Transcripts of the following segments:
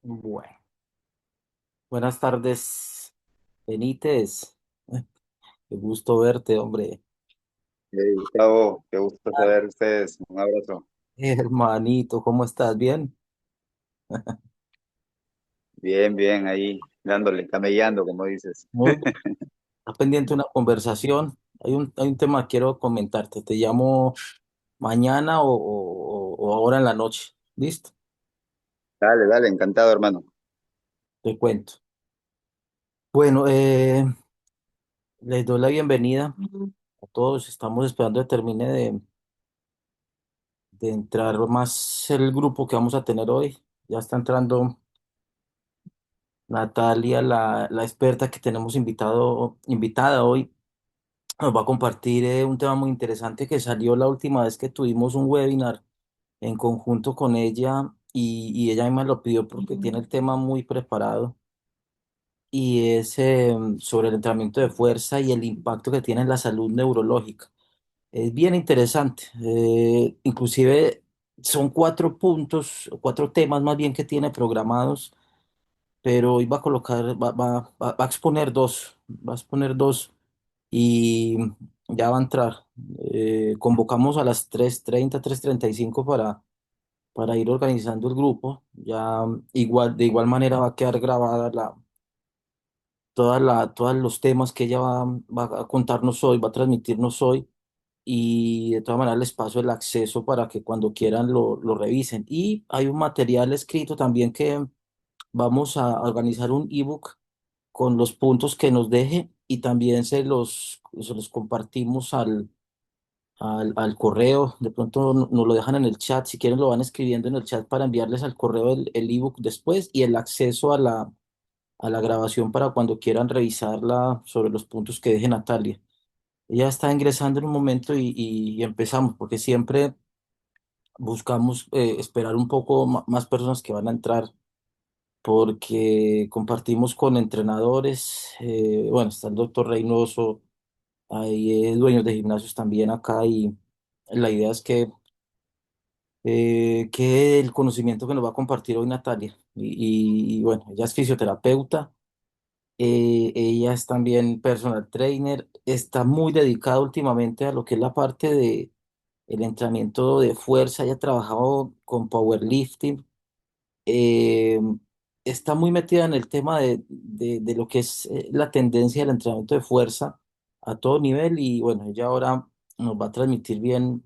Bueno, buenas tardes, Benítez. Qué gusto verte, hombre. Hey, Gustavo, qué gusto saber ustedes. Un abrazo. Hermanito, ¿cómo estás? ¿Bien? Bien, bien, ahí dándole, camellando, como dices. Muy bien. ¿Estás pendiente de una conversación? Hay un tema que quiero comentarte. Te llamo mañana o ahora en la noche. ¿Listo? Dale, dale, encantado, hermano. Te cuento. Bueno, les doy la bienvenida a todos. Estamos esperando que termine de entrar más el grupo que vamos a tener hoy. Ya está entrando Natalia, la experta que tenemos invitada hoy. Nos va a compartir un tema muy interesante que salió la última vez que tuvimos un webinar en conjunto con ella y ella misma lo pidió porque tiene el tema muy preparado y es sobre el entrenamiento de fuerza y el impacto que tiene en la salud neurológica. Es bien interesante, inclusive son 4 puntos, 4 temas más bien que tiene programados pero hoy va a colocar, va a exponer dos, va a exponer dos y ya va a entrar. Convocamos a las 3:30, 3:35 para ir organizando el grupo. Ya igual, de igual manera va a quedar grabada todos los temas que ella va a contarnos hoy, va a transmitirnos hoy. Y de todas maneras les paso el acceso para que cuando quieran lo revisen. Y hay un material escrito también que vamos a organizar un ebook con los puntos que nos deje y también se los compartimos al correo. De pronto nos lo dejan en el chat, si quieren lo van escribiendo en el chat para enviarles al correo el ebook después y el acceso a la grabación para cuando quieran revisarla sobre los puntos que deje Natalia. Ella está ingresando en un momento y empezamos, porque siempre buscamos esperar un poco más personas que van a entrar porque compartimos con entrenadores, bueno, está el doctor Reynoso, hay dueños de gimnasios también acá y la idea es que el conocimiento que nos va a compartir hoy Natalia, y bueno, ella es fisioterapeuta, ella es también personal trainer, está muy dedicada últimamente a lo que es la parte de el entrenamiento de fuerza, ella ha trabajado con powerlifting, eh, está muy metida en el tema de lo que es la tendencia del entrenamiento de fuerza a todo nivel y bueno, ella ahora nos va a transmitir bien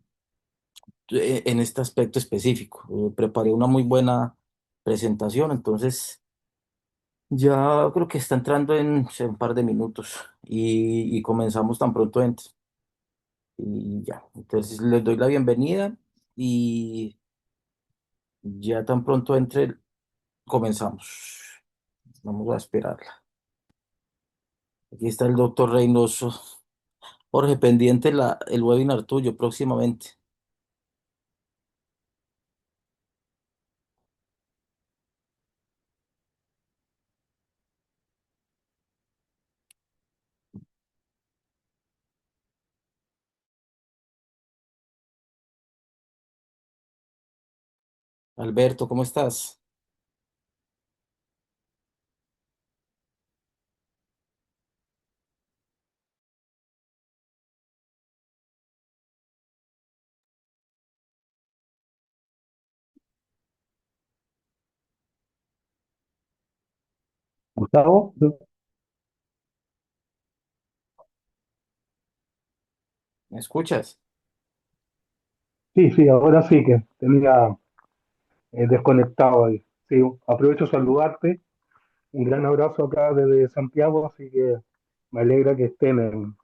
en este aspecto específico. Preparé una muy buena presentación, entonces ya creo que está entrando en sé, un par de minutos y comenzamos tan pronto entre. Y ya, entonces les doy la bienvenida y ya tan pronto entre comenzamos. Vamos a esperarla. Aquí está el doctor Reynoso. Jorge, pendiente el webinar tuyo próximamente. Alberto, ¿cómo estás? Gustavo, ¿Me escuchas? sí, sí, ahora sí que tenía desconectado ahí. Sí, aprovecho de saludarte, un gran abrazo acá desde Santiago, así que me alegra que estén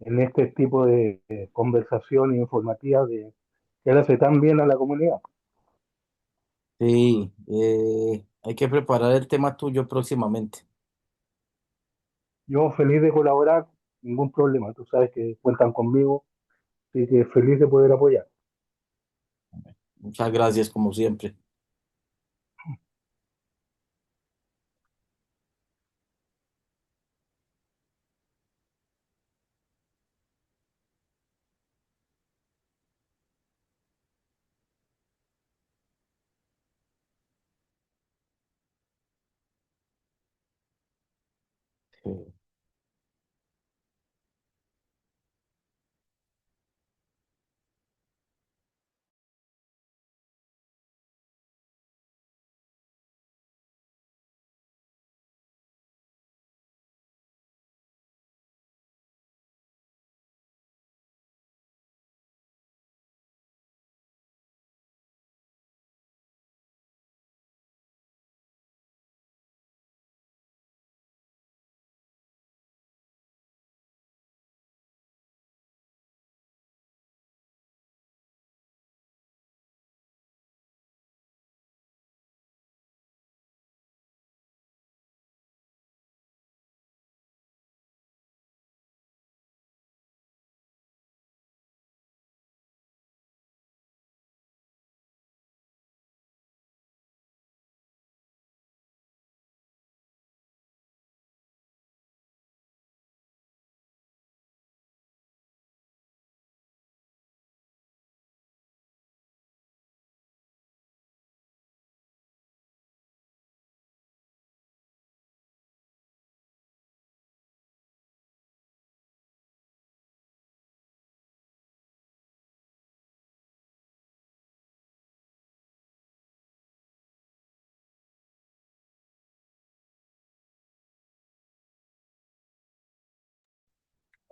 en este tipo de conversación informativa que le hace tan bien a la comunidad. Sí, hay que preparar el tema tuyo próximamente. Yo feliz de colaborar, ningún problema, tú sabes que cuentan conmigo, así que feliz de poder apoyar. Muchas gracias, como siempre. Sí.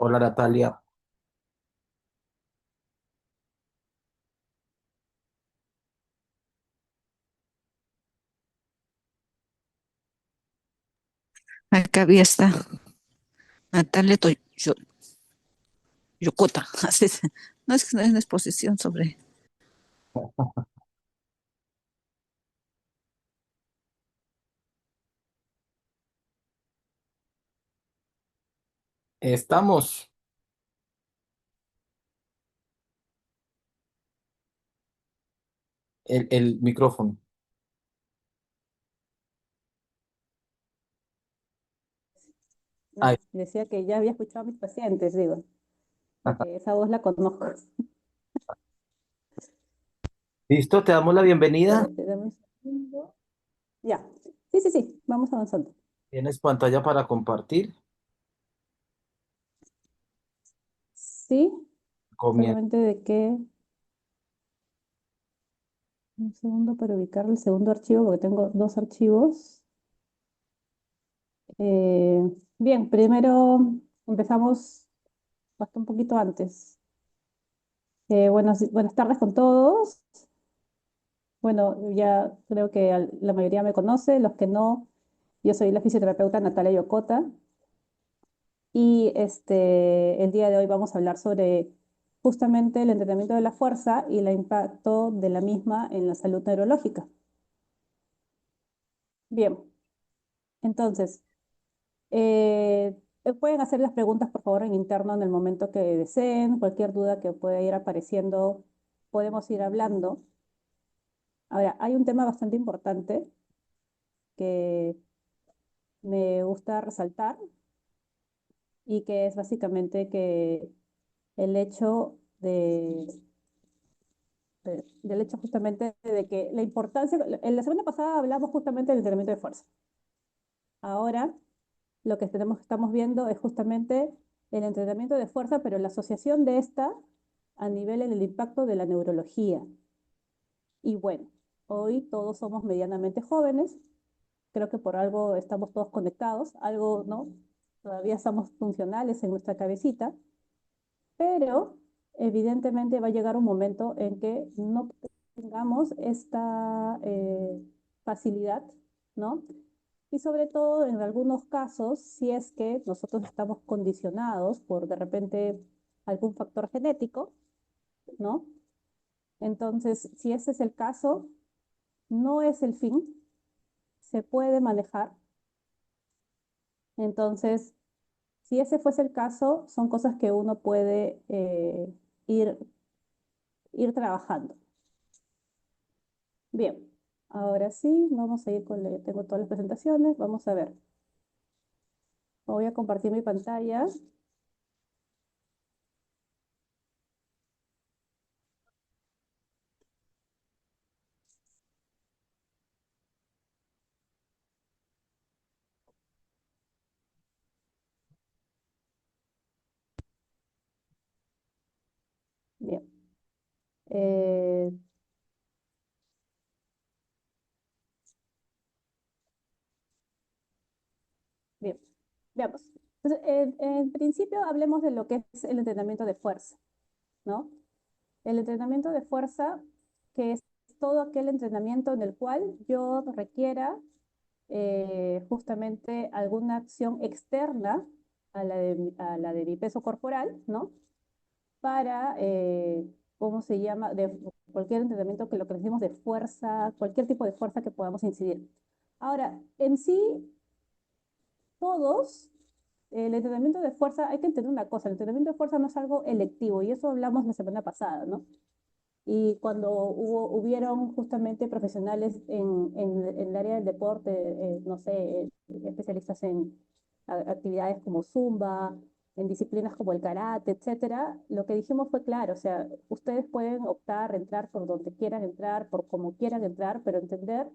Hola Natalia, Acá había está Natalia Yokota. No es una exposición sobre. estamos. El micrófono. Ahí. No, decía que ya había escuchado a mis pacientes, digo, que esa voz la conozco. ¿Listo? Te damos la bienvenida. Espérate, dame un segundo. Ya, sí, sí, sí, vamos avanzando. Tienes pantalla para compartir. Sí, Comienza. solamente de que un segundo para ubicar el segundo archivo, porque tengo dos archivos. Bien, primero empezamos hasta un poquito antes. Buenas tardes con todos. Bueno, ya creo que la mayoría me conoce, los que no, yo soy la fisioterapeuta Natalia Yokota. Y el día de hoy vamos a hablar sobre justamente el entrenamiento de la fuerza y el impacto de la misma en la salud neurológica. Bien, entonces, pueden hacer las preguntas, por favor, en interno en el momento que deseen. Cualquier duda que pueda ir apareciendo, podemos ir hablando. Ahora, hay un tema bastante importante que me gusta resaltar y que es básicamente que el hecho del hecho justamente de que la importancia, en la semana pasada hablamos justamente del entrenamiento de fuerza. Ahora lo que estamos viendo es justamente el entrenamiento de fuerza, pero la asociación de esta a nivel en el impacto de la neurología. Y bueno, hoy todos somos medianamente jóvenes, creo que por algo estamos todos conectados, algo, ¿no? Todavía estamos funcionales en nuestra cabecita, pero evidentemente va a llegar un momento en que no tengamos esta facilidad, ¿no? Y sobre todo en algunos casos, si es que nosotros estamos condicionados por de repente algún factor genético, ¿no? Entonces, si ese es el caso, no es el fin, se puede manejar. Entonces, si ese fuese el caso, son cosas que uno puede ir, ir trabajando. Bien, ahora sí, vamos a ir tengo todas las presentaciones, vamos a ver. Voy a compartir mi pantalla. Bien. Eh, Bien, veamos. Entonces, en principio hablemos de lo que es el entrenamiento de fuerza, ¿no? El entrenamiento de fuerza, que es todo aquel entrenamiento en el cual yo requiera justamente alguna acción externa a la de mi peso corporal, ¿no? Para, ¿cómo se llama? De cualquier entrenamiento que lo que decimos de fuerza, cualquier tipo de fuerza que podamos incidir. Ahora, en sí, todos, el entrenamiento de fuerza, hay que entender una cosa, el entrenamiento de fuerza no es algo electivo, y eso hablamos la semana pasada, ¿no? Y cuando hubieron justamente profesionales en el área del deporte, no sé, especialistas en actividades como Zumba, en disciplinas como el karate, etcétera, lo que dijimos fue claro, o sea, ustedes pueden optar, entrar por donde quieran entrar, por como quieran entrar, pero entender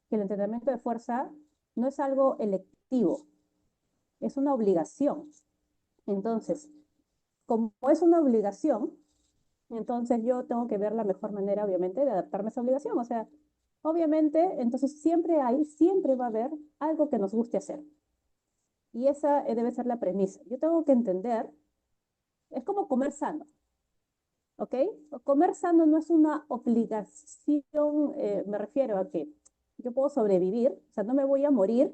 que el entrenamiento de fuerza no es algo electivo, es una obligación. Entonces, como es una obligación, entonces yo tengo que ver la mejor manera, obviamente, de adaptarme a esa obligación. O sea, obviamente, entonces siempre va a haber algo que nos guste hacer. Y esa debe ser la premisa. Yo tengo que entender Es como comer sano, ¿ok? Comer sano no es una obligación, me refiero a que yo puedo sobrevivir, o sea, no me voy a morir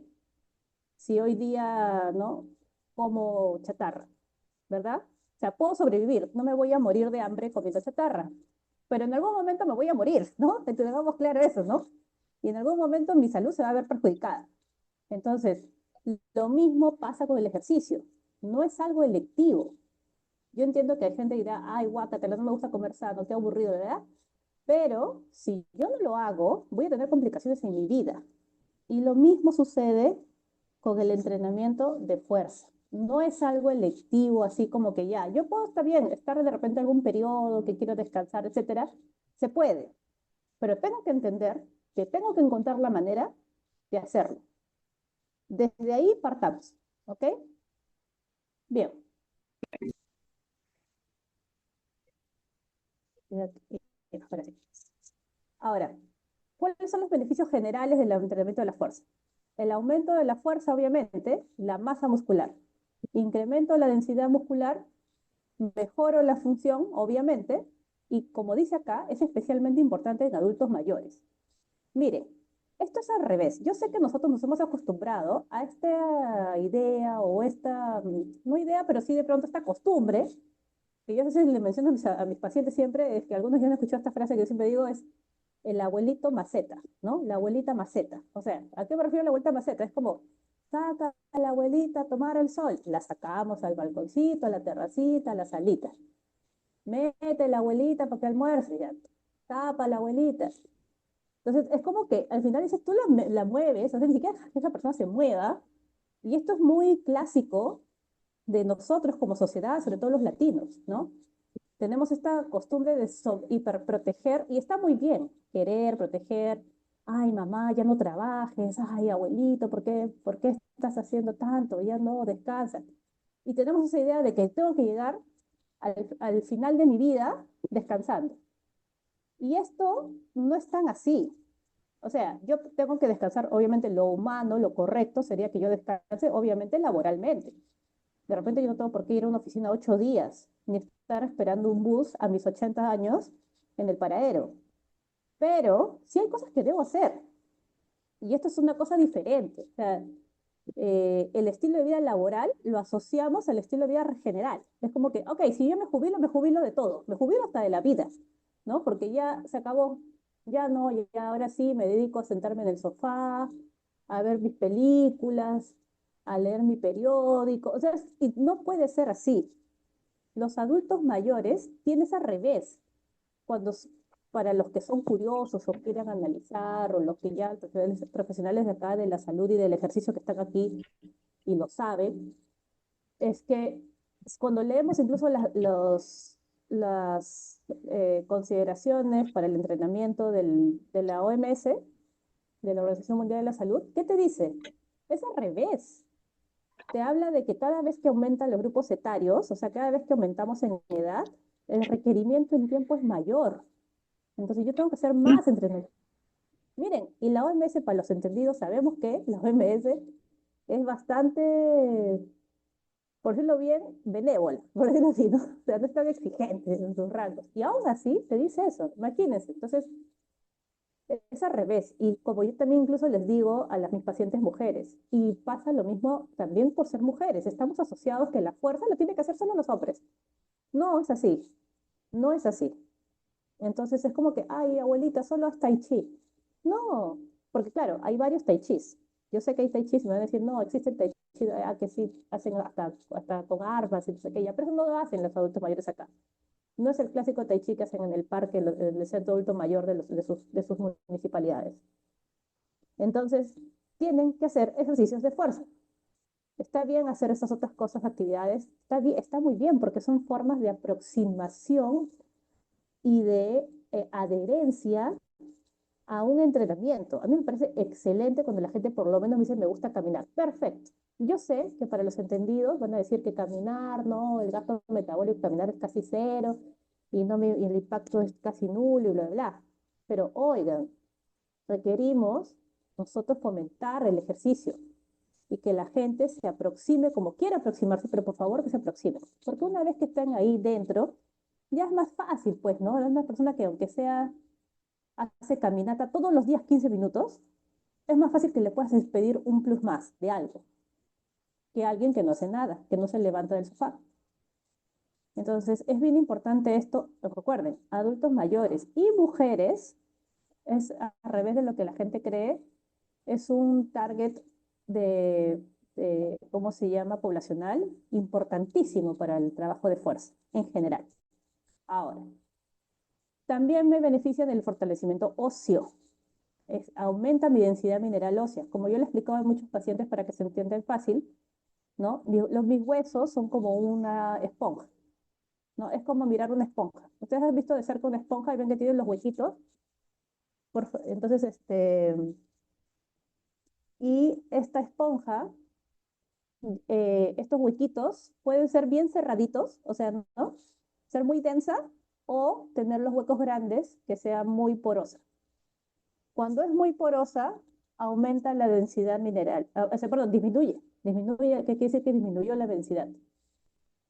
si hoy día, ¿no? Como chatarra, ¿verdad? O sea, puedo sobrevivir, no me voy a morir de hambre comiendo chatarra, pero en algún momento me voy a morir, ¿no? Entonces, tengamos claro eso, ¿no? Y en algún momento mi salud se va a ver perjudicada. Entonces, lo mismo pasa con el ejercicio, no es algo electivo. Yo entiendo que hay gente que dirá, ay, guácatela, no me gusta comer sano, qué aburrido, ¿verdad? Pero si yo no lo hago, voy a tener complicaciones en mi vida. Y lo mismo sucede con el entrenamiento de fuerza. No es algo electivo, así como que ya, yo puedo estar bien, estar de repente algún periodo que quiero descansar, etcétera, se puede, pero tengo que entender que tengo que encontrar la manera de hacerlo. Desde ahí partamos, ¿ok? Bien. Ahora sí. Ahora, ¿cuáles son los beneficios generales del entrenamiento de la fuerza? El aumento de la fuerza, obviamente, la masa muscular. Incremento la densidad muscular, mejoro la función, obviamente, y como dice acá, es especialmente importante en adultos mayores. Miren, esto es al revés. Yo sé que nosotros nos hemos acostumbrado a esta idea o esta, no idea, pero sí de pronto esta costumbre, que yo a veces le menciono a mis pacientes siempre, es que algunos ya han escuchado esta frase que yo siempre digo, es el abuelito maceta, ¿no? La abuelita maceta. O sea, ¿a qué me refiero a la abuelita maceta? Es como, saca a la abuelita a tomar el sol. La sacamos al balconcito, a la terracita, a la salita. Mete la abuelita para que almuerce, ya. Tapa a la abuelita. Entonces, es como que al final dices, tú la mueves, o sea, ni siquiera que esa persona se mueva. Y esto es muy clásico de nosotros como sociedad, sobre todo los latinos, ¿no? Tenemos esta costumbre de hiperproteger y está muy bien querer, proteger. Ay, mamá, ya no trabajes. Ay, abuelito, por qué estás haciendo tanto? Ya no, descansa. Y tenemos esa idea de que tengo que llegar al final de mi vida descansando. Y esto no es tan así. O sea, yo tengo que descansar, obviamente lo humano, lo correcto sería que yo descanse, obviamente laboralmente. De repente yo no tengo por qué ir a una oficina 8 días, ni estar esperando un bus a mis 80 años en el paradero. Pero sí hay cosas que debo hacer. Y esto es una cosa diferente. O sea, el estilo de vida laboral lo asociamos al estilo de vida general. Es como que, ok, si yo me jubilo de todo. Me jubilo hasta de la vida, ¿no? Porque ya se acabó. Ya no, ya ahora sí me dedico a sentarme en el sofá, a ver mis películas, a leer mi periódico. O sea, y no puede ser así. Los adultos mayores tienes al revés. Cuando, para los que son curiosos o quieren analizar, o los que ya, profesionales de acá de la salud y del ejercicio que están aquí y lo saben, es que cuando leemos incluso las consideraciones para el entrenamiento de la OMS, de la Organización Mundial de la Salud, ¿qué te dice? Es al revés. Te habla de que cada vez que aumentan los grupos etarios, o sea, cada vez que aumentamos en edad, el requerimiento en tiempo es mayor. Entonces yo tengo que hacer más entrenamiento. Miren, y la OMS, para los entendidos, sabemos que la OMS es bastante, por decirlo bien, benévola, por decirlo así, ¿no? O sea, no es tan exigente en sus rangos. Y aún así te dice eso, imagínense. Entonces, es al revés. Y como yo también incluso les digo a mis pacientes mujeres, y pasa lo mismo también por ser mujeres, estamos asociados que la fuerza lo tiene que hacer solo los hombres. No es así, no es así. Entonces es como que, ay, abuelita, solo haz tai chi. No, porque claro, hay varios tai chis. Yo sé que hay tai chis y me van a decir, no, existe el tai chi, que sí, hacen hasta con armas y no sé qué, ya, pero eso no lo hacen los adultos mayores acá. No es el clásico tai chi que hacen en el parque, en el centro adulto mayor de sus municipalidades. Entonces, tienen que hacer ejercicios de fuerza. Está bien hacer esas otras cosas, actividades, está muy bien porque son formas de aproximación y de adherencia a un entrenamiento. A mí me parece excelente cuando la gente por lo menos me dice, me gusta caminar. Perfecto. Yo sé que para los entendidos van a decir que caminar, no, el gasto metabólico de caminar es casi cero y, no y el impacto es casi nulo y bla, bla, bla. Pero oigan, requerimos nosotros fomentar el ejercicio. y que la gente se aproxime como quiera aproximarse, pero por favor que se aproxime. Porque una vez que están ahí dentro, ya es más fácil, pues, ¿no? Es una persona que aunque sea, hace caminata todos los días 15 minutos, es más fácil que le puedas pedir un plus más de algo que alguien que no hace nada, que no se levanta del sofá. Entonces, es bien importante esto, recuerden, adultos mayores y mujeres, es al revés de lo que la gente cree, es un target de ¿cómo se llama? Poblacional, importantísimo para el trabajo de fuerza en general. Ahora, también me beneficia del fortalecimiento óseo. Aumenta mi densidad mineral ósea. Como yo le explicaba a muchos pacientes para que se entiendan fácil, ¿no? Mis huesos son como una esponja, ¿no? Es como mirar una esponja. Ustedes han visto de cerca una esponja y ven que tiene los huequitos. Entonces, y esta esponja, estos huequitos pueden ser bien cerraditos, o sea, ¿no? Ser muy densa o tener los huecos grandes que sea muy porosa. Cuando es muy porosa, aumenta la densidad mineral, o sea, perdón, disminuye, ¿qué quiere decir que disminuyó la densidad?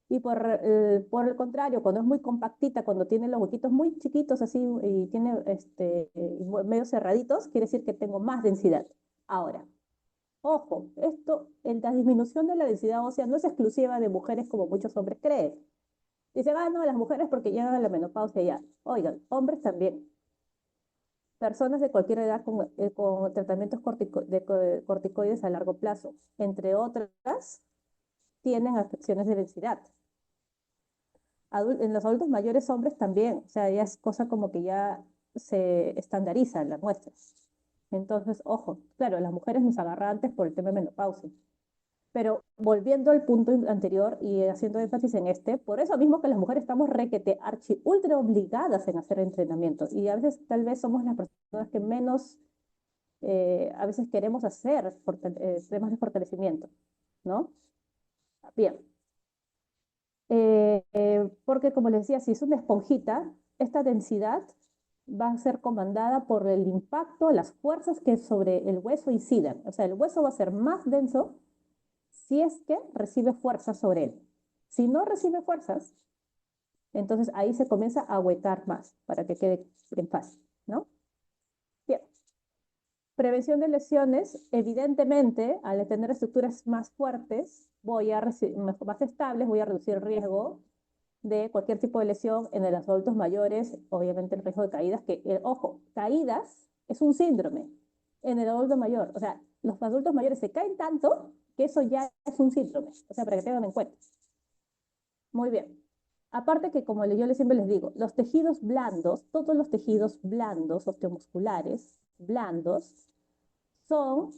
Y por el contrario, cuando es muy compactita, cuando tiene los huequitos muy chiquitos así y tiene medio cerraditos, quiere decir que tengo más densidad. Ahora, ojo, la disminución de la densidad ósea no es exclusiva de mujeres como muchos hombres creen. Dicen, ah, no, las mujeres porque llegan a la menopausia ya. Oigan, hombres también. Personas de cualquier edad con tratamientos corticoides a largo plazo, entre otras, tienen afecciones de densidad. En los adultos mayores hombres también, o sea, ya es cosa como que ya se estandariza la muestra. Entonces, ojo, claro, las mujeres nos agarran antes por el tema de menopausia. Pero volviendo al punto anterior y haciendo énfasis en por eso mismo que las mujeres estamos requete, archi, ultra obligadas en hacer entrenamiento. Y a veces tal vez somos las personas que menos, a veces queremos hacer temas de fortalecimiento, ¿no? Bien. Porque como les decía, si es una esponjita, esta densidad va a ser comandada por el impacto, las fuerzas que sobre el hueso incidan. O sea, el hueso va a ser más denso si es que recibe fuerzas sobre él. Si no recibe fuerzas, entonces ahí se comienza a huecar más para que quede en paz, ¿no? Bien. Prevención de lesiones, evidentemente, al tener estructuras más fuertes, más estables, voy a reducir el riesgo de cualquier tipo de lesión en los adultos mayores, obviamente el riesgo de caídas, ojo, caídas es un síndrome en el adulto mayor. O sea, los adultos mayores se caen tanto que eso ya es un síndrome. O sea, para que tengan en cuenta. Muy bien. Aparte que, como yo siempre les digo, los tejidos blandos, todos los tejidos blandos, osteomusculares blandos, son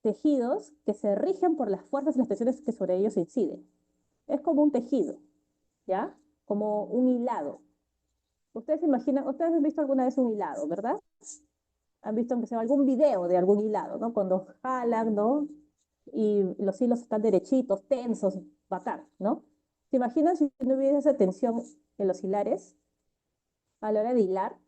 tejidos que se rigen por las fuerzas y las tensiones que sobre ellos inciden. Es como un tejido, ¿ya? Como un hilado. Ustedes imaginan, ustedes han visto alguna vez un hilado, ¿verdad? Han visto aunque sea algún video de algún hilado, ¿no? Cuando jalan, ¿no? Y los hilos están derechitos, tensos, bacán, ¿no? ¿Se imaginan si no hubiese esa tensión en los hilares? A la hora de hilar,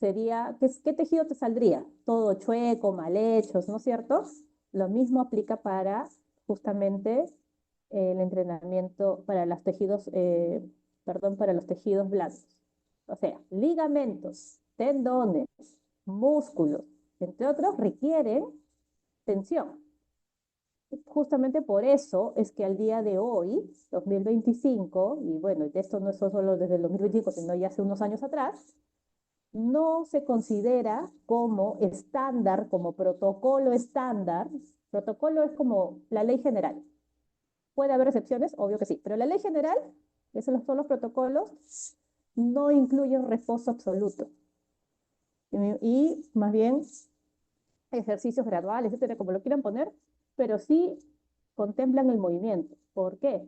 ¿qué tejido te saldría? Todo chueco, mal hechos, ¿no es cierto? Lo mismo aplica para justamente el entrenamiento para los tejidos, para los tejidos blandos. O sea, ligamentos, tendones, músculos, entre otros, requieren tensión. Justamente por eso es que al día de hoy, 2025, y bueno, esto no es solo desde el 2025, sino ya hace unos años atrás, no se considera como estándar, como protocolo estándar. Protocolo es como la ley general. ¿Puede haber excepciones? Obvio que sí, pero la ley general, esos son los protocolos, no incluyen reposo absoluto. Y más bien ejercicios graduales, etcétera, como lo quieran poner, pero sí contemplan el movimiento. ¿Por qué?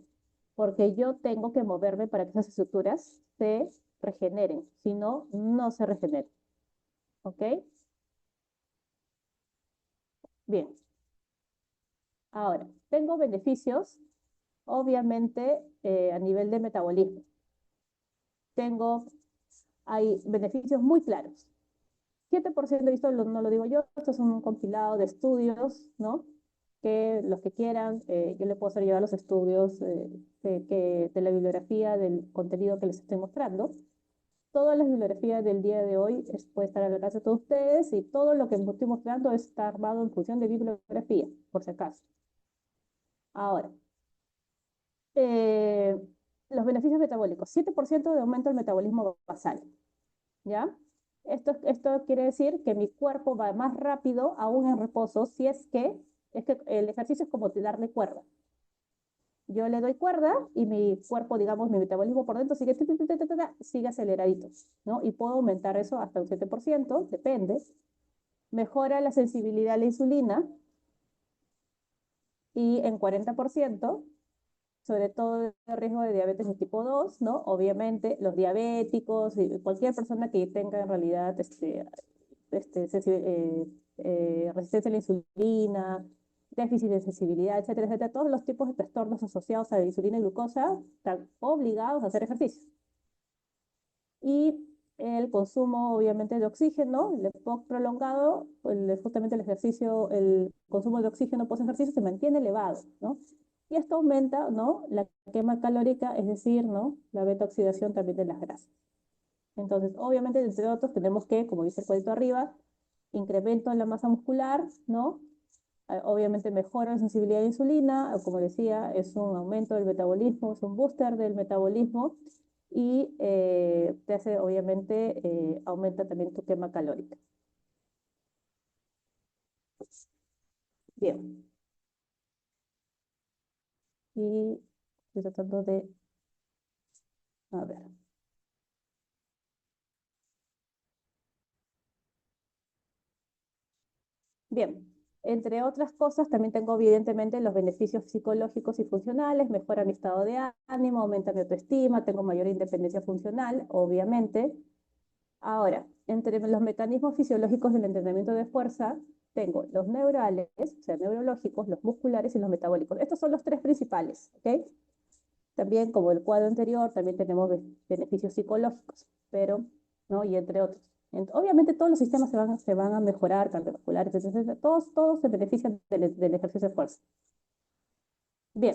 Porque yo tengo que moverme para que esas estructuras se regeneren, si no, no se regeneran. ¿Ok? Bien. Ahora, tengo beneficios, obviamente, a nivel de metabolismo. Hay beneficios muy claros. 7% de esto no lo digo yo, esto es un compilado de estudios, ¿no? que los que quieran, yo les puedo hacer llevar los estudios de la bibliografía del contenido que les estoy mostrando. Todas las bibliografías del día de hoy puede estar al alcance de todos ustedes y todo lo que les estoy mostrando está armado en función de bibliografía, por si acaso. Ahora, eh, los beneficios metabólicos. 7% de aumento del metabolismo basal, ¿ya? Esto quiere decir que mi cuerpo va más rápido aún en reposo si es que el ejercicio es como darle cuerda. Yo le doy cuerda y mi cuerpo, digamos, mi metabolismo por dentro sigue, sigue aceleradito, ¿no? Y puedo aumentar eso hasta un 7%, depende. Mejora la sensibilidad a la insulina y en 40%, sobre todo el riesgo de diabetes de tipo 2, ¿no? Obviamente los diabéticos y cualquier persona que tenga en realidad resistencia a la insulina, déficit de sensibilidad, etcétera, etcétera, todos los tipos de trastornos asociados a la insulina y glucosa están obligados a hacer ejercicio. Y el consumo, obviamente, de oxígeno, el EPOC prolongado, justamente el ejercicio, el consumo de oxígeno post ejercicio se mantiene elevado, ¿no? Y esto aumenta, ¿no? La quema calórica, es decir, ¿no? La beta oxidación también de las grasas. Entonces, obviamente, entre otros, tenemos que, como dice el cuadrito arriba, incremento en la masa muscular, ¿no? Obviamente mejora la sensibilidad a la insulina, como decía, es un aumento del metabolismo, es un booster del metabolismo y te hace, obviamente, aumenta también tu quema calórica. Bien. Y estoy tratando de, a ver. Bien, entre otras cosas, también tengo evidentemente los beneficios psicológicos y funcionales, mejora mi estado de ánimo, aumenta mi autoestima, tengo mayor independencia funcional, obviamente. Ahora, entre los mecanismos fisiológicos del entrenamiento de fuerza, tengo los neurales, o sea, neurológicos, los musculares y los metabólicos. Estos son los tres principales, ¿ok? También, como el cuadro anterior, también tenemos beneficios psicológicos, pero, ¿no? Y entre otros. Obviamente todos los sistemas se van a mejorar, cardiovasculares, etcétera. Todos se benefician del ejercicio de fuerza. Bien,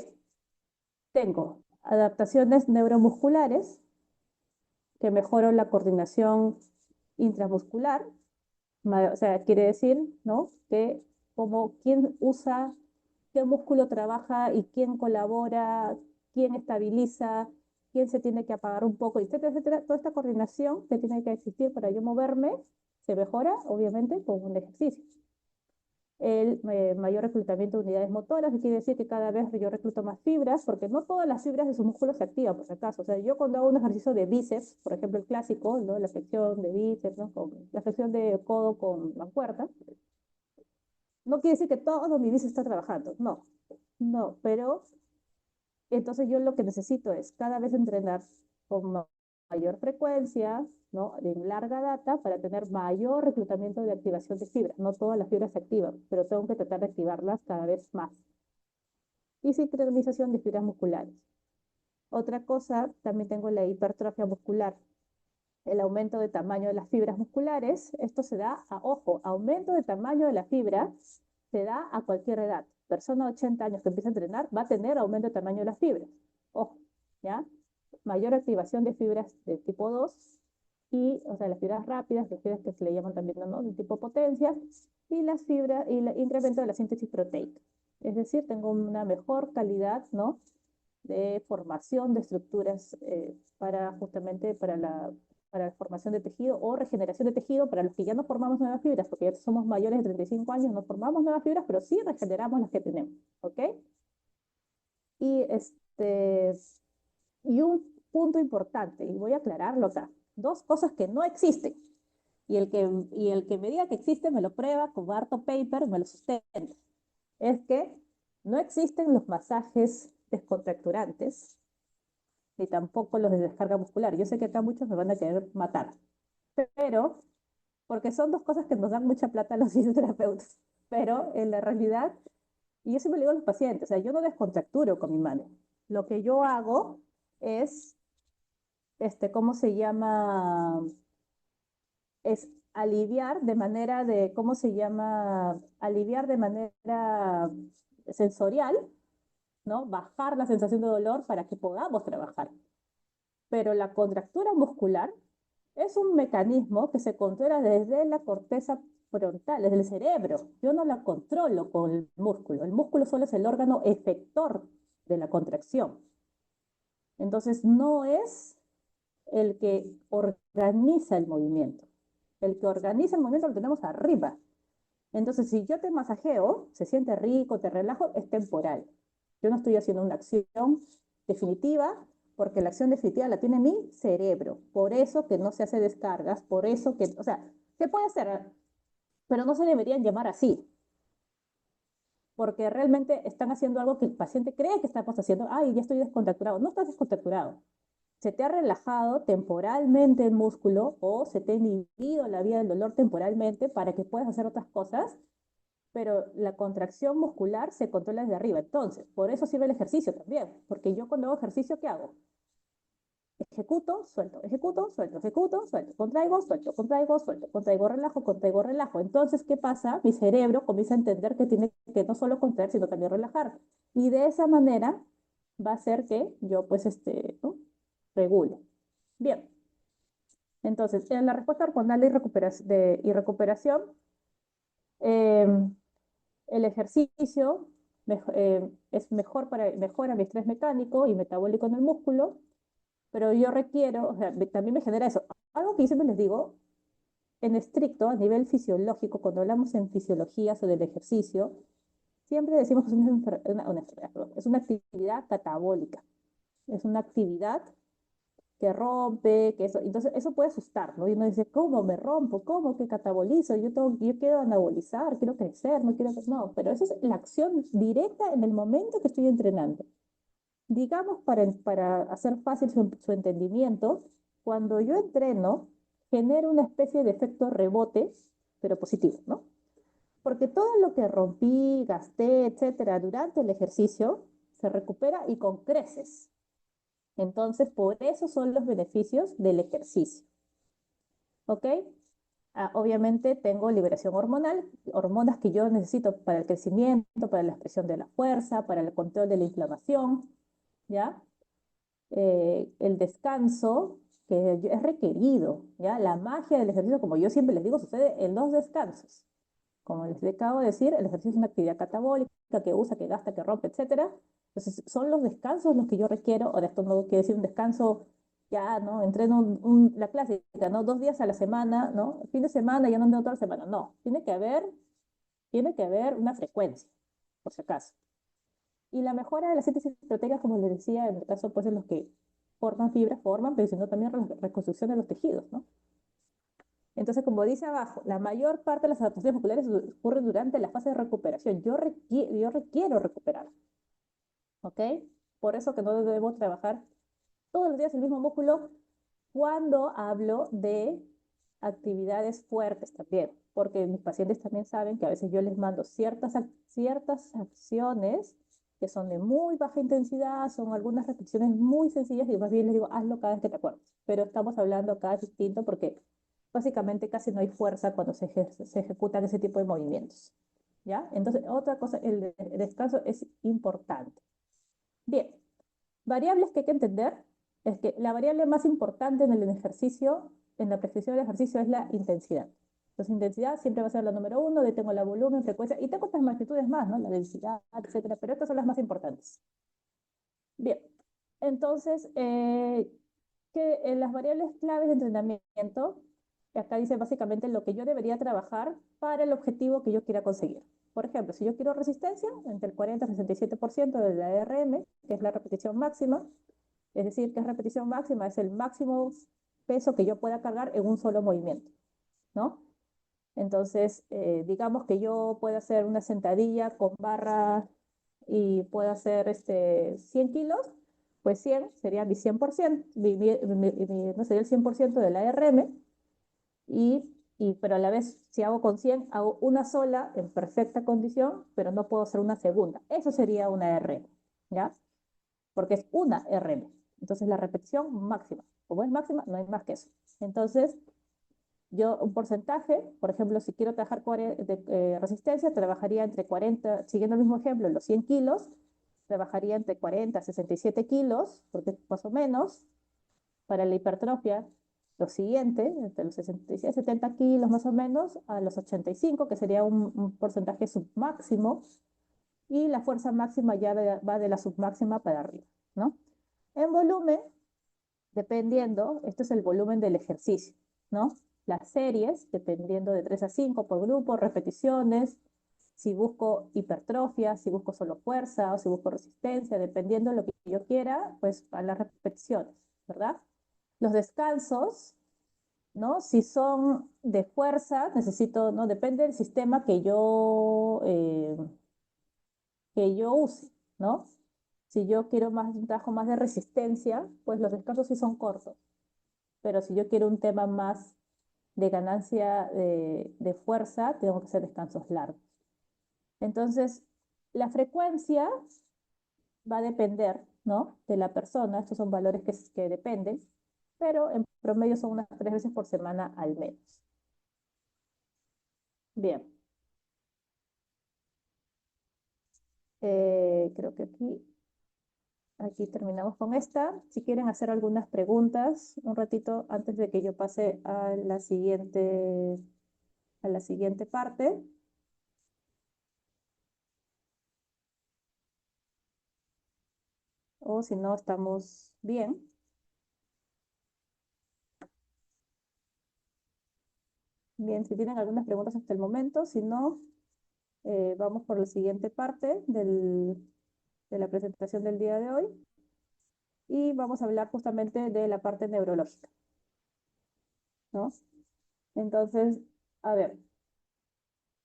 tengo adaptaciones neuromusculares que mejoran la coordinación intramuscular, o sea, quiere decir, ¿no? Que como quién usa, qué músculo trabaja y quién colabora, quién estabiliza, quién se tiene que apagar un poco, etcétera, etcétera. Toda esta coordinación que tiene que existir para yo moverme se mejora, obviamente, con un ejercicio. El mayor reclutamiento de unidades motoras, que quiere decir que cada vez yo recluto más fibras, porque no todas las fibras de su músculo se activan, por si acaso. O sea, yo cuando hago un ejercicio de bíceps, por ejemplo, el clásico, ¿no? La flexión de bíceps, ¿no? La flexión de codo con mancuerna, no quiere decir que todo mi bíceps está trabajando, no, no, pero entonces yo lo que necesito es cada vez entrenar con mayor frecuencia, ¿no? En larga data para tener mayor reclutamiento de activación de fibras. No todas las fibras se activan, pero tengo que tratar de activarlas cada vez más. Y sincronización de fibras musculares. Otra cosa, también tengo la hipertrofia muscular, el aumento de tamaño de las fibras musculares. Esto se da ojo, aumento de tamaño de la fibra se da a cualquier edad. Persona de 80 años que empieza a entrenar va a tener aumento de tamaño de las fibras. Ojo, ¿ya? Mayor activación de fibras de tipo 2 y, o sea, las fibras rápidas, las fibras que se le llaman también, ¿no? De tipo potencia, y las fibras, y el incremento de la síntesis proteica. Es decir, tengo una mejor calidad, ¿no? De formación de estructuras para justamente para la formación de tejido o regeneración de tejido para los que ya no formamos nuevas fibras, porque ya somos mayores de 35 años, no formamos nuevas fibras, pero sí regeneramos las que tenemos, ¿ok? Y, y un punto importante, y voy a aclararlo acá, dos cosas que no existen, y el que me diga que existe me lo prueba con harto paper, me lo sustenta, es que no existen los masajes descontracturantes, ni tampoco los de descarga muscular. Yo sé que acá muchos me van a querer matar, pero porque son dos cosas que nos dan mucha plata a los fisioterapeutas, pero en la realidad, y yo siempre le digo a los pacientes, o sea, yo no descontracturo con mi mano. Lo que yo hago es, ¿cómo se llama? Es aliviar de manera de, ¿cómo se llama? Aliviar de manera sensorial, ¿no? Bajar la sensación de dolor para que podamos trabajar. Pero la contractura muscular es un mecanismo que se controla desde la corteza frontal, desde el cerebro. Yo no la controlo con el músculo. El músculo solo es el órgano efector de la contracción. Entonces, no es el que organiza el movimiento. El que organiza el movimiento lo tenemos arriba. Entonces, si yo te masajeo, se siente rico, te relajo, es temporal. Yo no estoy haciendo una acción definitiva, porque la acción definitiva la tiene mi cerebro. Por eso que no se hace descargas, por eso que, o sea, se puede hacer, pero no se deberían llamar así, porque realmente están haciendo algo que el paciente cree que estamos haciendo. Ay, ya estoy descontracturado. No estás descontracturado. Se te ha relajado temporalmente el músculo o se te ha inhibido la vía del dolor temporalmente para que puedas hacer otras cosas, pero la contracción muscular se controla desde arriba. Entonces, por eso sirve el ejercicio también, porque yo cuando hago ejercicio, ¿qué hago? Ejecuto, suelto, ejecuto, suelto, ejecuto, suelto, contraigo, suelto, contraigo, relajo, contraigo, relajo. Entonces, ¿qué pasa? Mi cerebro comienza a entender que tiene que no solo contraer, sino también relajar. Y de esa manera va a hacer que yo, pues, ¿no? Regule. Bien. Entonces, en la respuesta hormonal y recuperación, eh, el ejercicio mejora mi estrés mecánico y metabólico en el músculo, pero yo requiero, o sea, también me genera eso. Algo que yo siempre les digo, en estricto, a nivel fisiológico, cuando hablamos en fisiologías o del ejercicio, siempre decimos que es es una actividad catabólica, es una actividad que rompe, que eso, entonces eso puede asustar, ¿no? Y uno dice, ¿cómo me rompo? ¿Cómo que catabolizo? Yo quiero anabolizar, quiero crecer, no quiero, no, pero eso es la acción directa en el momento que estoy entrenando. Digamos, para hacer fácil su entendimiento, cuando yo entreno, genero una especie de efecto rebote, pero positivo, ¿no? Porque todo lo que rompí, gasté, etcétera, durante el ejercicio, se recupera y con creces. Entonces, por eso son los beneficios del ejercicio. ¿Ok? Obviamente tengo liberación hormonal, hormonas que yo necesito para el crecimiento, para la expresión de la fuerza, para el control de la inflamación, ¿ya? El descanso, que es requerido, ¿ya? La magia del ejercicio, como yo siempre les digo, sucede en los descansos. Como les acabo de decir, el ejercicio es una actividad catabólica que usa, que gasta, que rompe, etcétera. Entonces, son los descansos los que yo requiero, o de esto no quiere decir un descanso, ya, ¿no? Entreno la clásica, ¿no? 2 días a la semana, ¿no? Fin de semana, ya no entreno toda la semana. No, tiene que haber una frecuencia, por si acaso. Y la mejora de las síntesis proteica, como les decía, en el caso, pues, en los que forman fibras, forman, pero sino también reconstrucción de los tejidos, ¿no? Entonces, como dice abajo, la mayor parte de las adaptaciones musculares ocurren durante la fase de recuperación. Yo requiero recuperar, ¿ok? Por eso que no debemos trabajar todos los días el mismo músculo cuando hablo de actividades fuertes también, porque mis pacientes también saben que a veces yo les mando ciertas acciones que son de muy baja intensidad, son algunas repeticiones muy sencillas y más bien les digo, hazlo cada vez que te acuerdes. Pero estamos hablando acá distinto porque básicamente casi no hay fuerza cuando se ejecutan ese tipo de movimientos. ¿Ya? Entonces, otra cosa, el descanso es importante. Bien, variables que hay que entender es que la variable más importante en el ejercicio, en la prescripción del ejercicio, es la intensidad. Entonces, intensidad siempre va a ser la número uno, de tengo la volumen, frecuencia, y tengo otras magnitudes más, ¿no? La densidad, etcétera, pero estas son las más importantes. Bien, entonces, las variables claves de entrenamiento, acá dice básicamente lo que yo debería trabajar para el objetivo que yo quiera conseguir. Por ejemplo, si yo quiero resistencia, entre el 40 y el 67% de la RM, que es la repetición máxima, es decir, que es repetición máxima, es el máximo peso que yo pueda cargar en un solo movimiento, ¿no? Entonces, digamos que yo puedo hacer una sentadilla con barra y puedo hacer 100 kilos, pues 100 sería mi 100%, no sería el 100% de la RM, pero a la vez, si hago con 100, hago una sola en perfecta condición, pero no puedo hacer una segunda. Eso sería una RM, ¿ya? Porque es una RM. Entonces, la repetición máxima. Como es máxima, no hay más que eso. Entonces, un porcentaje, por ejemplo, si quiero trabajar resistencia, trabajaría entre 40, siguiendo el mismo ejemplo, los 100 kilos, trabajaría entre 40 a 67 kilos, porque más o menos, para la hipertrofia, lo siguiente, entre los 66 y 70 kilos más o menos, a los 85, que sería un porcentaje submáximo, y la fuerza máxima ya va de la submáxima para arriba, ¿no? En volumen, dependiendo, esto es el volumen del ejercicio, ¿no? Las series, dependiendo de 3 a 5 por grupo, repeticiones, si busco hipertrofia, si busco solo fuerza o si busco resistencia, dependiendo de lo que yo quiera, pues a las repeticiones, ¿verdad? Los descansos, ¿no? Si son de fuerza, necesito, ¿no? Depende del sistema que yo use, ¿no? Si yo quiero un trabajo más de resistencia, pues los descansos sí son cortos. Pero si yo quiero un tema más de ganancia de fuerza, tengo que hacer descansos largos. Entonces, la frecuencia va a depender, ¿no? De la persona. Estos son valores que dependen, pero en promedio son unas 3 veces por semana al menos. Bien. Creo que aquí terminamos con esta. Si quieren hacer algunas preguntas, un ratito antes de que yo pase a la siguiente parte. O si no, estamos bien. Bien, si tienen algunas preguntas hasta el momento, si no, vamos por la siguiente parte de la presentación del día de hoy y vamos a hablar justamente de la parte neurológica, ¿no? Entonces, a ver,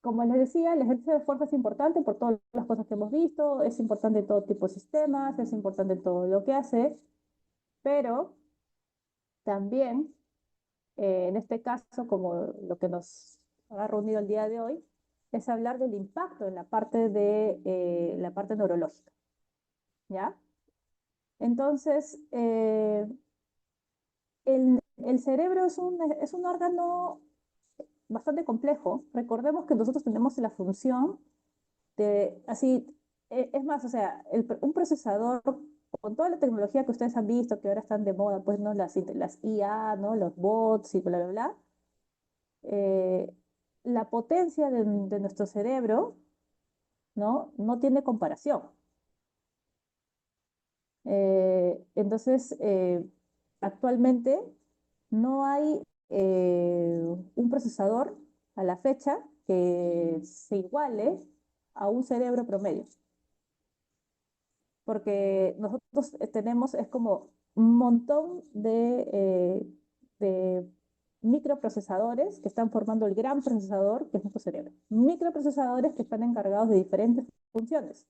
como les decía, el ejercicio de fuerza es importante por todas las cosas que hemos visto, es importante en todo tipo de sistemas, es importante en todo lo que hace, pero también, en este caso, como lo que nos ha reunido el día de hoy, es hablar del impacto en la parte neurológica, ¿ya? Entonces, el cerebro es un órgano bastante complejo. Recordemos que nosotros tenemos la función así, es más, o sea, un procesador, con toda la tecnología que ustedes han visto, que ahora están de moda, pues, ¿no? Las IA, ¿no? Los bots y bla, bla, bla. eh, la potencia de nuestro cerebro, ¿no? No tiene comparación. Entonces, actualmente no hay un procesador a la fecha que se iguale a un cerebro promedio, porque nosotros tenemos, es como un montón de microprocesadores que están formando el gran procesador que es nuestro cerebro. Microprocesadores que están encargados de diferentes funciones.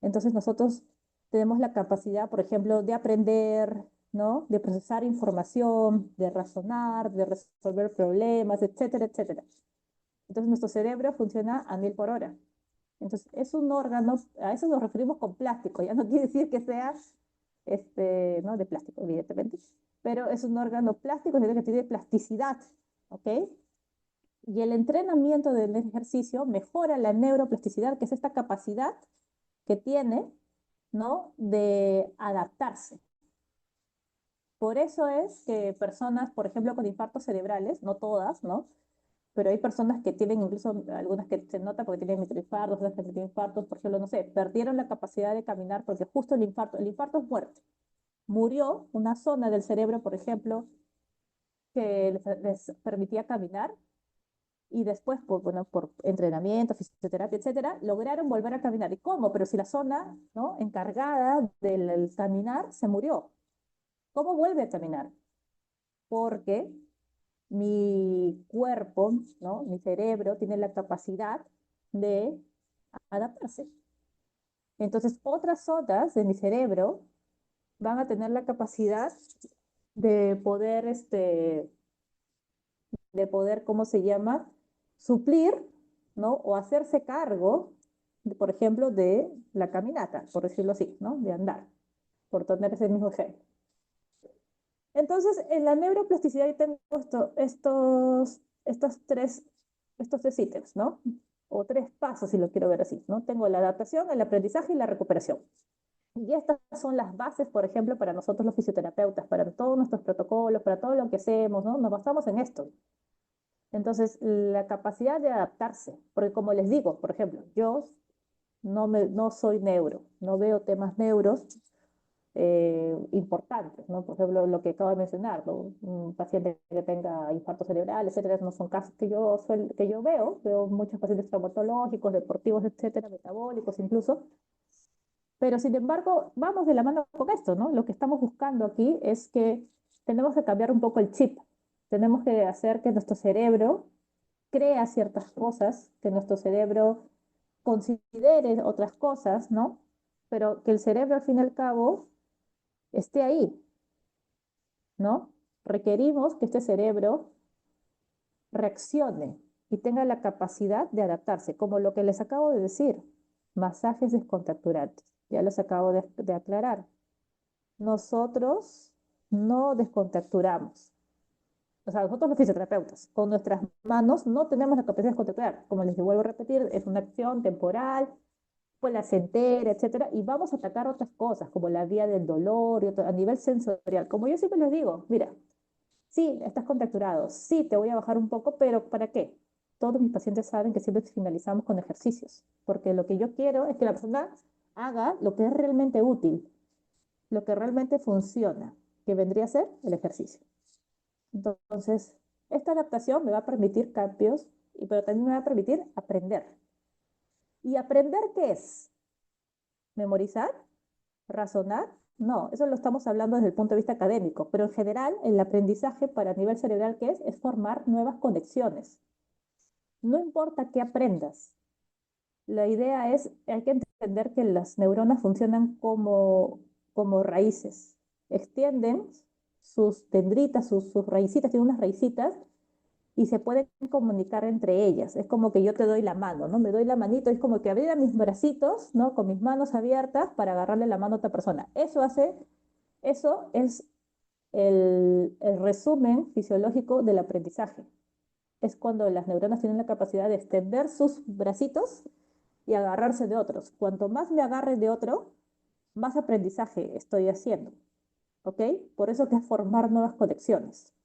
Entonces nosotros tenemos la capacidad, por ejemplo, de aprender, ¿no? De procesar información, de razonar, de resolver problemas, etcétera, etcétera. Entonces nuestro cerebro funciona a 1000 por hora. Entonces es un órgano, a eso nos referimos con plástico, ya no quiere decir que sea no de plástico, evidentemente, pero es un órgano plástico, es decir, que tiene plasticidad, ¿ok? Y el entrenamiento del ejercicio mejora la neuroplasticidad, que es esta capacidad que tiene, ¿no? De adaptarse. Por eso es que personas, por ejemplo, con infartos cerebrales, no todas, ¿no? Pero hay personas que tienen incluso, algunas que se nota porque tienen microinfartos, otras que tienen infartos, por ejemplo, no sé, perdieron la capacidad de caminar porque justo el infarto es muerte. Murió una zona del cerebro, por ejemplo, que les permitía caminar y después, bueno, por entrenamiento, fisioterapia, etcétera, lograron volver a caminar. ¿Y cómo? Pero si la zona, ¿no? encargada del caminar se murió. ¿Cómo vuelve a caminar? Porque mi cuerpo, ¿no? Mi cerebro tiene la capacidad de adaptarse. Entonces, otras zonas de mi cerebro van a tener la capacidad de poder, ¿cómo se llama? Suplir, ¿no? O hacerse cargo, por ejemplo, de la caminata, por decirlo así, ¿no? De andar, por tener ese mismo ejemplo. Entonces, en la neuroplasticidad yo tengo estos tres ítems, ¿no? O tres pasos, si lo quiero ver así, ¿no? Tengo la adaptación, el aprendizaje y la recuperación. Y estas son las bases, por ejemplo, para nosotros los fisioterapeutas, para todos nuestros protocolos, para todo lo que hacemos, ¿no? Nos basamos en esto. Entonces, la capacidad de adaptarse, porque como les digo, por ejemplo, yo no soy neuro, no veo temas neuros importantes, ¿no? Por ejemplo, lo que acabo de mencionar, ¿no? Un paciente que tenga infarto cerebral, etcétera, no son casos que yo veo muchos pacientes traumatológicos, deportivos, etcétera, metabólicos incluso, pero sin embargo, vamos de la mano con esto, ¿no? Lo que estamos buscando aquí es que tenemos que cambiar un poco el chip, tenemos que hacer que nuestro cerebro crea ciertas cosas, que nuestro cerebro considere otras cosas, ¿no? Pero que el cerebro al fin y al cabo esté ahí, ¿no? Requerimos que este cerebro reaccione y tenga la capacidad de adaptarse, como lo que les acabo de decir, masajes descontracturantes, ya los acabo de aclarar. Nosotros no descontracturamos. O sea, nosotros los fisioterapeutas, con nuestras manos no tenemos la capacidad de descontracturar. Como les vuelvo a repetir, es una acción temporal, placentera, etcétera, y vamos a atacar otras cosas, como la vía del dolor y a nivel sensorial. Como yo siempre les digo, mira, sí, estás contracturado, sí, te voy a bajar un poco, pero ¿para qué? Todos mis pacientes saben que siempre finalizamos con ejercicios, porque lo que yo quiero es que la persona haga lo que es realmente útil, lo que realmente funciona, que vendría a ser el ejercicio. Entonces, esta adaptación me va a permitir cambios, pero también me va a permitir aprender. ¿Y aprender qué es? ¿Memorizar? ¿Razonar? No, eso lo estamos hablando desde el punto de vista académico, pero en general el aprendizaje para nivel cerebral ¿qué es formar nuevas conexiones. No importa qué aprendas, la idea es, hay que entender que las neuronas funcionan como raíces, extienden sus dendritas, sus raícitas, tienen unas raícitas y se pueden comunicar entre ellas. Es como que yo te doy la mano, ¿no? Me doy la manito, es como que abrir mis bracitos, ¿no? Con mis manos abiertas para agarrarle la mano a otra persona. Eso es el resumen fisiológico del aprendizaje. Es cuando las neuronas tienen la capacidad de extender sus bracitos y agarrarse de otros. Cuanto más me agarre de otro, más aprendizaje estoy haciendo, ¿ok? Por eso que es formar nuevas conexiones.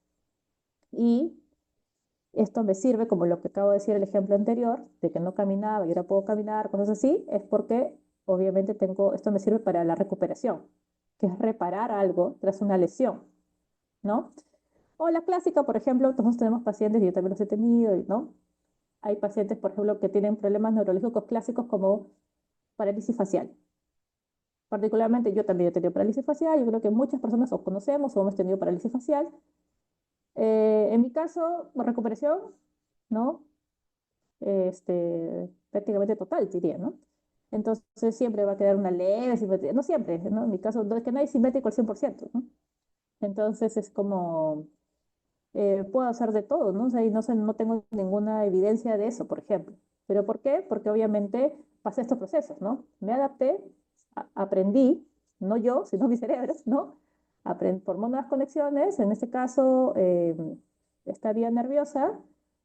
Y esto me sirve, como lo que acabo de decir el ejemplo anterior, de que no caminaba y ahora puedo caminar, cosas así, es porque obviamente esto me sirve para la recuperación, que es reparar algo tras una lesión, ¿no? O la clásica, por ejemplo, todos tenemos pacientes, y yo también los he tenido, ¿no? Hay pacientes, por ejemplo, que tienen problemas neurológicos clásicos como parálisis facial. Particularmente yo también he tenido parálisis facial, yo creo que muchas personas o conocemos o hemos tenido parálisis facial. En mi caso, recuperación, ¿no? Prácticamente total, diría, ¿no? Entonces siempre va a quedar una leve simetría, no siempre, ¿no? En mi caso, no es que no hay simétrico al 100%, ¿no? Entonces es como, puedo hacer de todo, ¿no? O sea, y no sé, no tengo ninguna evidencia de eso, por ejemplo. ¿Pero por qué? Porque obviamente pasé estos procesos, ¿no? Me adapté, aprendí, no yo, sino mi cerebro, ¿no? Formó nuevas conexiones, en este caso, esta vía nerviosa,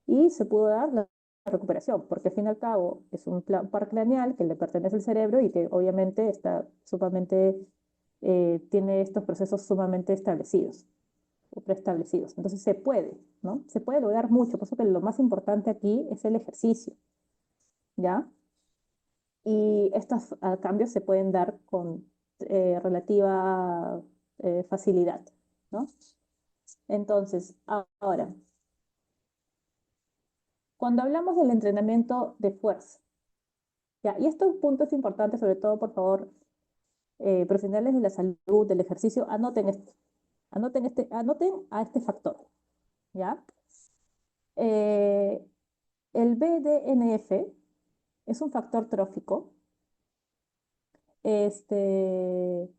y se pudo dar la recuperación, porque al fin y al cabo es un par craneal que le pertenece al cerebro y que obviamente está sumamente, tiene estos procesos sumamente establecidos o preestablecidos. Entonces se puede, ¿no? Se puede lograr mucho, por eso que lo más importante aquí es el ejercicio, ¿ya? Y estos cambios se pueden dar con relativa facilidad, ¿no? Entonces, ahora, cuando hablamos del entrenamiento de fuerza, ¿ya? Y estos puntos importantes, sobre todo, por favor, profesionales de la salud, del ejercicio, anoten esto, anoten a este factor, ¿ya? Eh, el BDNF es un factor trófico. Este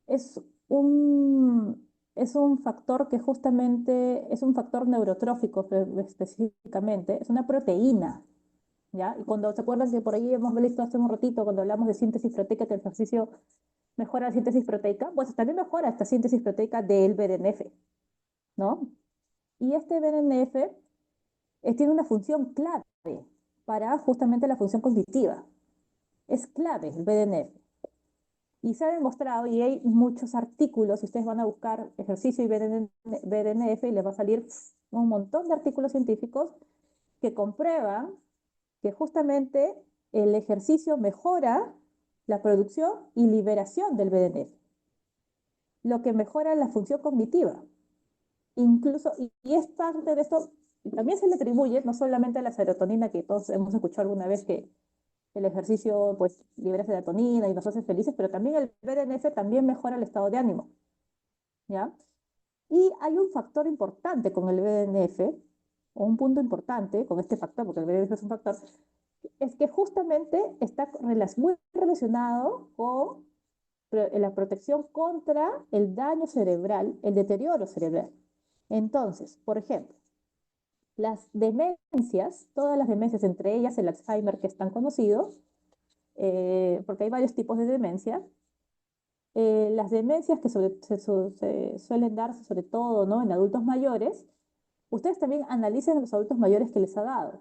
es es un factor que justamente es un factor neurotrófico específicamente, es una proteína, ¿ya? Y cuando se acuerdan que por ahí hemos visto hace un ratito cuando hablamos de síntesis proteica del ejercicio mejora la síntesis proteica, pues también mejora esta síntesis proteica del BDNF, ¿no? Y este BDNF tiene una función clave para justamente la función cognitiva. Es clave el BDNF. Y se ha demostrado, y hay muchos artículos, si ustedes van a buscar ejercicio y BDNF, y les va a salir un montón de artículos científicos que comprueban que justamente el ejercicio mejora la producción y liberación del BDNF, lo que mejora la función cognitiva. Incluso, y es parte de esto, también se le atribuye no solamente a la serotonina, que todos hemos escuchado alguna vez que el ejercicio pues libera serotonina y nos hace felices, pero también el BDNF también mejora el estado de ánimo, ¿ya? Y hay un factor importante con el BDNF, o un punto importante con este factor, porque el BDNF es un factor, es que justamente está muy relacionado con la protección contra el daño cerebral, el deterioro cerebral. Entonces, por ejemplo, las demencias, todas las demencias, entre ellas el Alzheimer, que es tan conocido, porque hay varios tipos de demencia, las demencias que se suelen darse sobre todo, ¿no?, en adultos mayores, ustedes también analicen a los adultos mayores que les ha dado.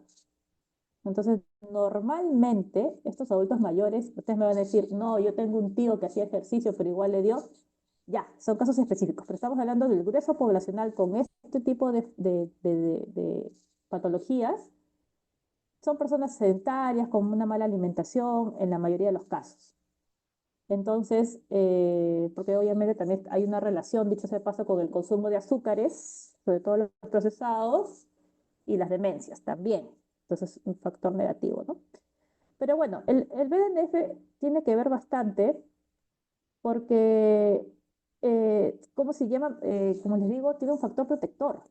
Entonces, normalmente, estos adultos mayores, ustedes me van a decir, no, yo tengo un tío que hacía ejercicio, pero igual le dio. Ya, son casos específicos, pero estamos hablando del grueso poblacional con este tipo de patologías. Son personas sedentarias, con una mala alimentación, en la mayoría de los casos. Entonces, porque obviamente también hay una relación, dicho sea de paso, con el consumo de azúcares, sobre todo los procesados, y las demencias también. Entonces, un factor negativo, ¿no? Pero bueno, el BDNF tiene que ver bastante porque, ¿cómo se llama? Como les digo, tiene un factor protector.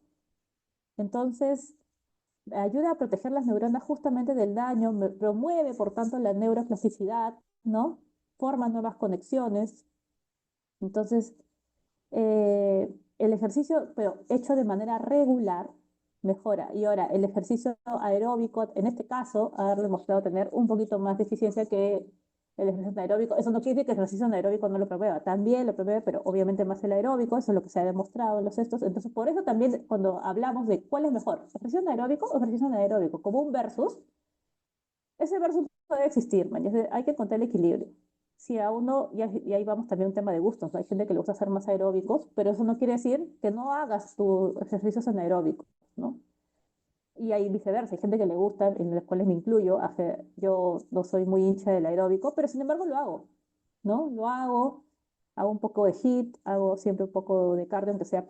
Entonces, ayuda a proteger las neuronas justamente del daño, promueve, por tanto, la neuroplasticidad, ¿no? Forma nuevas conexiones. Entonces, el ejercicio, pero hecho de manera regular, mejora. Y ahora, el ejercicio aeróbico, en este caso, ha demostrado tener un poquito más de eficiencia que el ejercicio anaeróbico. Eso no quiere decir que el ejercicio anaeróbico no lo prueba, también lo prueba, pero obviamente más el aeróbico, eso es lo que se ha demostrado en los estos. Entonces, por eso también cuando hablamos de cuál es mejor, ejercicio anaeróbico o ejercicio anaeróbico, como un versus, ese versus puede existir, man, hay que encontrar el equilibrio. Si a uno, y ahí vamos también un tema de gustos, ¿no? Hay gente que le gusta hacer más aeróbicos, pero eso no quiere decir que no hagas tus ejercicios anaeróbicos, ¿no? Y hay viceversa, hay gente que le gusta, en las cuales me incluyo, yo no soy muy hincha del aeróbico, pero sin embargo lo hago, ¿no? Lo hago un poco de HIIT, hago siempre un poco de cardio, aunque sea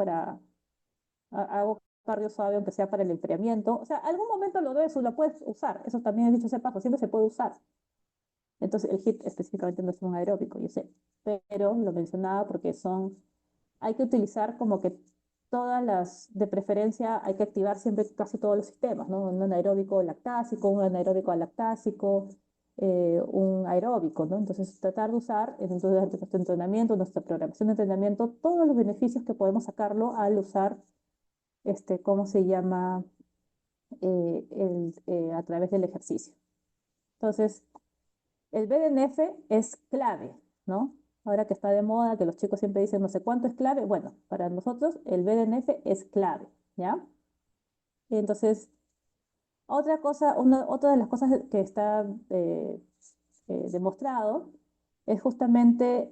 hago cardio suave, aunque sea para el enfriamiento. O sea, algún momento lo puedes usar, eso también he dicho ese paso, siempre se puede usar. Entonces, el HIIT específicamente no es un aeróbico, yo sé, pero lo mencionaba porque hay que utilizar como que de preferencia, hay que activar siempre casi todos los sistemas, ¿no? Un anaeróbico lactásico, un anaeróbico alactásico, un aeróbico, ¿no? Entonces, tratar de usar entonces, durante nuestro entrenamiento, nuestra programación de entrenamiento, todos los beneficios que podemos sacarlo al usar, ¿cómo se llama? A través del ejercicio. Entonces, el BDNF es clave, ¿no? Ahora que está de moda, que los chicos siempre dicen no sé cuánto es clave, bueno, para nosotros el BDNF es clave, ¿ya? Y entonces, otra de las cosas que está demostrado es justamente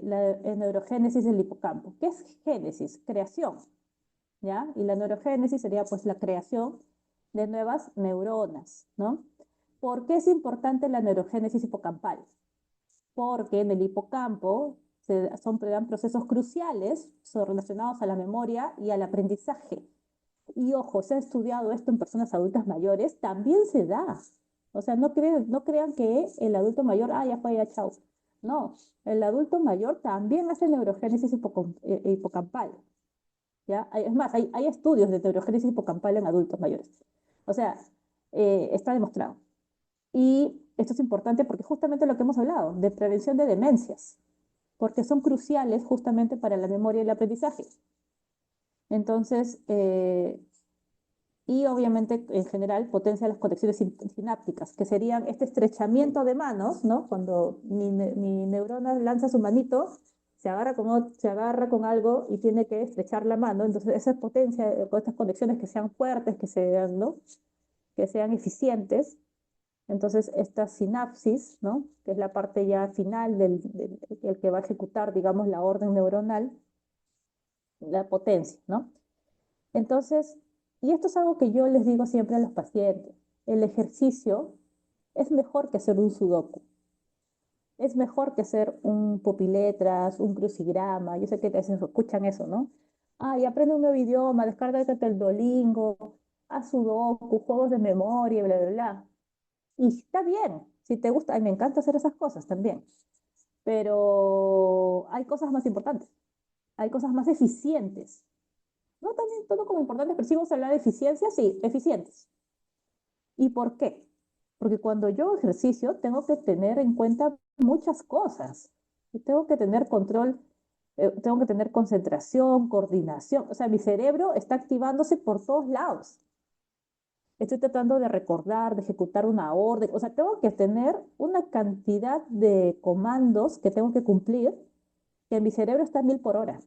la neurogénesis del hipocampo. ¿Qué es génesis? Creación, ¿ya? Y la neurogénesis sería pues la creación de nuevas neuronas, ¿no? ¿Por qué es importante la neurogénesis hipocampal? Porque en el hipocampo dan procesos cruciales relacionados a la memoria y al aprendizaje. Y ojo, se ha estudiado esto en personas adultas mayores, también se da. O sea, no crean que el adulto mayor, ya fue, ya chao. No, el adulto mayor también hace neurogénesis hipocampal. ¿Ya? Es más, hay estudios de neurogénesis hipocampal en adultos mayores. O sea, está demostrado. Y esto es importante porque justamente lo que hemos hablado, de prevención de demencias, porque son cruciales justamente para la memoria y el aprendizaje. Entonces, y obviamente en general potencia las conexiones sinápticas, que serían este estrechamiento de manos, ¿no? Cuando mi neurona lanza su manito, se agarra con algo y tiene que estrechar la mano, entonces esa potencia, con estas conexiones que sean fuertes, que sean, ¿no? Que sean eficientes, entonces esta sinapsis, ¿no? Que es la parte ya final el que va a ejecutar, digamos, la orden neuronal, la potencia, ¿no? Entonces, y esto es algo que yo les digo siempre a los pacientes, el ejercicio es mejor que hacer un sudoku, es mejor que hacer un pupiletras, un crucigrama, yo sé que te escuchan eso, ¿no? Ah, y aprende un nuevo idioma, descárgate el Duolingo, haz sudoku, juegos de memoria, bla, bla, bla. Y está bien, si te gusta, a mí me encanta hacer esas cosas también, pero hay cosas más importantes, hay cosas más eficientes. No también todo como importantes, pero si vamos a hablar de eficiencia, sí, eficientes. ¿Y por qué? Porque cuando yo ejercicio tengo que tener en cuenta muchas cosas. Y tengo que tener control, tengo que tener concentración, coordinación. O sea, mi cerebro está activándose por todos lados. Estoy tratando de recordar, de ejecutar una orden. O sea, tengo que tener una cantidad de comandos que tengo que cumplir, que mi cerebro está a 1000 por hora.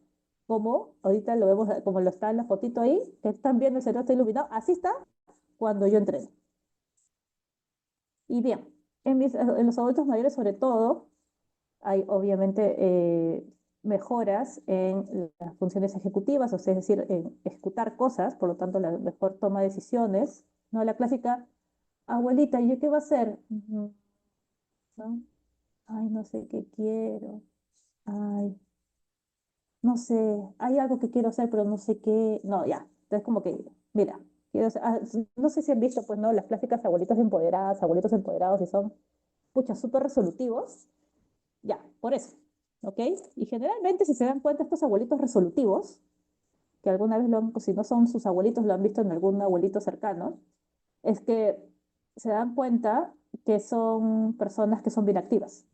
Como ahorita lo vemos, como lo está en la fotito ahí, que están viendo el cerebro está iluminado. Así está cuando yo entreno. Y bien, en los adultos mayores sobre todo, hay obviamente mejoras en las funciones ejecutivas, o sea, es decir, en ejecutar cosas, por lo tanto, la mejor toma de decisiones, ¿no? La clásica, abuelita, ¿y yo qué va a hacer? Ujú, ¿no? Ay, no sé qué quiero. Ay, no sé, hay algo que quiero hacer, pero no sé qué. No, ya. Entonces, como que, mira, no sé si han visto, pues, ¿no? Las clásicas abuelitas empoderadas, abuelitos empoderados, y son, pucha, súper resolutivos. Ya, por eso, ¿ok? Y generalmente, si se dan cuenta, estos abuelitos resolutivos, que alguna vez lo han, si no son sus abuelitos, lo han visto en algún abuelito cercano, es que se dan cuenta que son personas que son bien activas.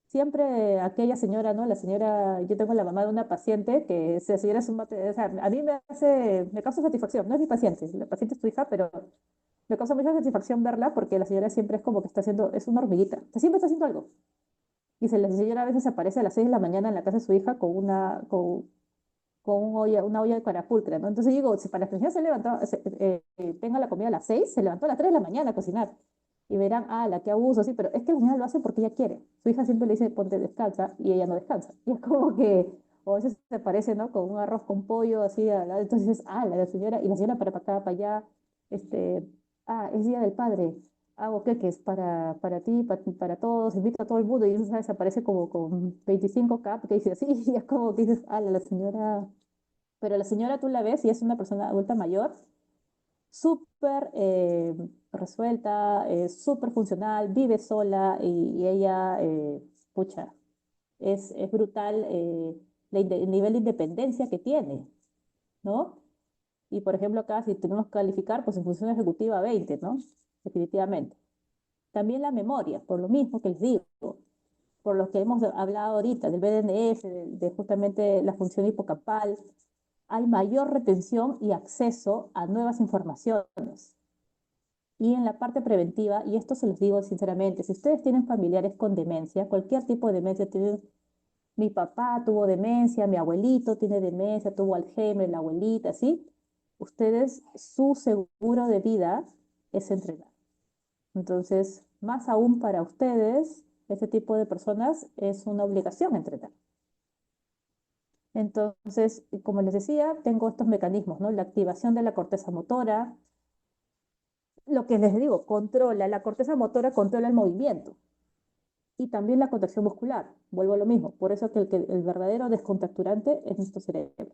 Siempre aquella señora, ¿no? La señora, yo tengo la mamá de una paciente que esa señora es un o sea, a mí me causa satisfacción, no es mi paciente, la paciente es tu hija, pero me causa mucha satisfacción verla porque la señora siempre es como que está haciendo, es una hormiguita, o sea, siempre está haciendo algo. Y la señora a veces aparece a las 6 de la mañana en la casa de su hija con una olla de carapulcra, ¿no? Entonces digo, si para que la señora tenga la comida a las 6, se levantó a las 3 de la mañana a cocinar. Y verán, ah, la que abuso, sí, pero es que la señora lo hace porque ella quiere. Su hija siempre le dice, ponte descansa, y ella no descansa. Y es como que, o a veces se parece, ¿no? Con un arroz con pollo, así, entonces dices, ah, la señora, y la señora para acá, para allá, este, ah, es Día del Padre, hago queques para ti, para todos, invito a todo el mundo, y esa desaparece como con 25 cupcakes y así, y es como que dices, ah, la señora, pero la señora tú la ves y es una persona adulta mayor, súper resuelta, súper funcional, vive sola y ella, pucha, es brutal el nivel de independencia que tiene, ¿no? Y por ejemplo acá si tenemos que calificar, pues en función ejecutiva 20, ¿no? Definitivamente. También la memoria, por lo mismo que les digo, por lo que hemos hablado ahorita del BDNF, de justamente la función hipocampal, hay mayor retención y acceso a nuevas informaciones. Y en la parte preventiva, y esto se los digo sinceramente, si ustedes tienen familiares con demencia, cualquier tipo de demencia, mi papá tuvo demencia, mi abuelito tiene demencia, tuvo Alzheimer, la abuelita, ¿sí? Ustedes, su seguro de vida es entrenar. Entonces, más aún para ustedes, ese tipo de personas es una obligación entrenar. Entonces, como les decía, tengo estos mecanismos, ¿no? La activación de la corteza motora, lo que les digo, la corteza motora controla el movimiento y también la contracción muscular. Vuelvo a lo mismo, por eso que el verdadero descontracturante es nuestro cerebro.